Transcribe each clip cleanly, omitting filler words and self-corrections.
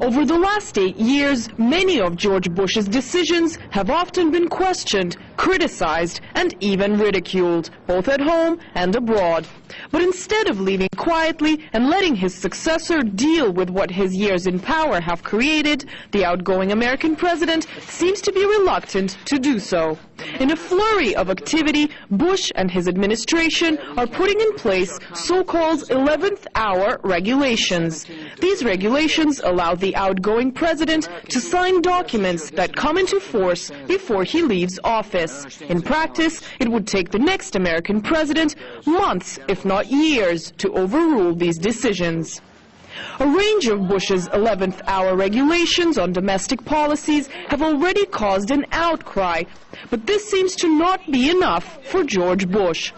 Over the last 8 years, many of George Bush's decisions have often been questioned, criticized, and even ridiculed, both at home and abroad. But instead of leaving quietly and letting his successor deal with what his years in power have created, the outgoing American president seems to be reluctant to do so. In a flurry of activity, Bush and his administration are putting in place so-called 11th hour regulations. These regulations allow the outgoing president to sign documents that come into force before he leaves office. In practice, it would take the next American president months, if not years, to overrule these decisions. A range of Bush's 11th hour regulations on domestic policies have already caused an outcry, but this seems to not be enough for George Bush.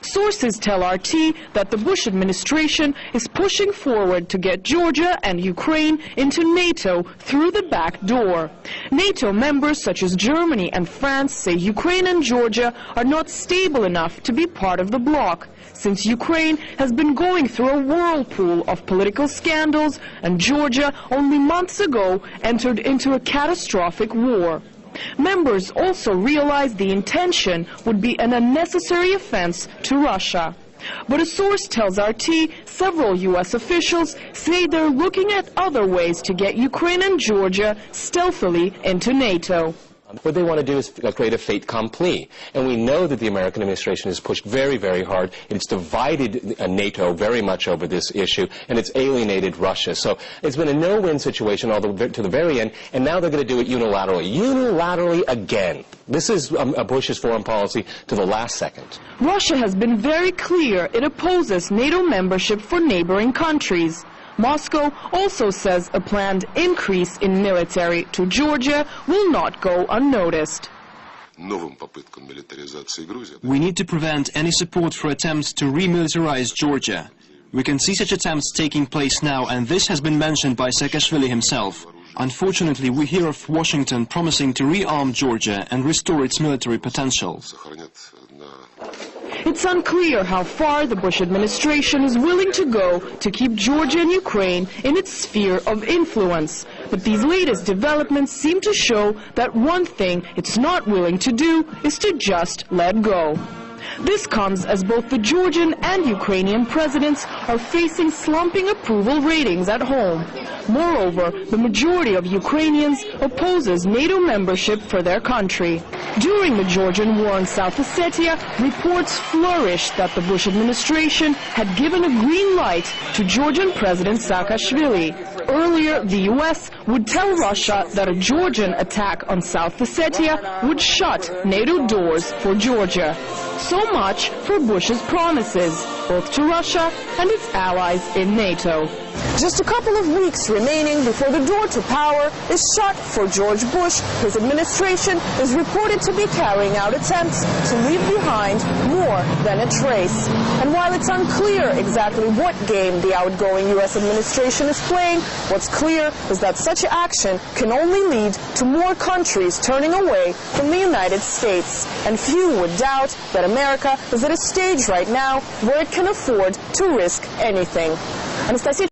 Sources tell RT that the Bush administration is pushing forward to get Georgia and Ukraine into NATO through the back door. NATO members such as Germany and France say Ukraine and Georgia are not stable enough to be part of the bloc, since Ukraine has been going through a whirlpool of political scandals and Georgia only months ago entered into a catastrophic war. Members also realized the intention would be an unnecessary offense to Russia. But a source tells RT several U.S. officials say they're looking at other ways to get Ukraine and Georgia stealthily into NATO. What they want to do is create a fait accompli. And we know that the American administration has pushed very, very hard. It's divided NATO very much over this issue, and it's alienated Russia. So it's been a no-win situation all the way to the very end, and now they're going to do it unilaterally. Unilaterally again. This is Bush's foreign policy to the last second. Russia has been very clear it opposes NATO membership for neighboring countries. Moscow also says a planned increase in military to Georgia will not go unnoticed. We need to prevent any support for attempts to remilitarize Georgia. We can see such attempts taking place now, and this has been mentioned by Saakashvili himself. Unfortunately, we hear of Washington promising to rearm Georgia and restore its military potential. It's unclear how far the Bush administration is willing to go to keep Georgia and Ukraine in its sphere of influence. But these latest developments seem to show that one thing it's not willing to do is to just let go. This comes as both the Georgian and Ukrainian presidents are facing slumping approval ratings at home. Moreover, the majority of Ukrainians opposes NATO membership for their country. During the Georgian war in South Ossetia, reports flourished that the Bush administration had given a green light to Georgian President Saakashvili. Earlier, the U.S. would tell Russia that a Georgian attack on South Ossetia would shut NATO doors for Georgia. So much for Bush's promises, both to Russia and its allies in NATO. Just a couple of weeks remaining before the door to power is shut for George Bush. His administration is reported to be carrying out attempts to leave behind more than a trace. And while it's unclear exactly what game the outgoing U.S. administration is playing, what's clear is that such action can only lead to more countries turning away from the United States. And few would doubt that America is at a stage right now where it can afford to risk anything. Anastasia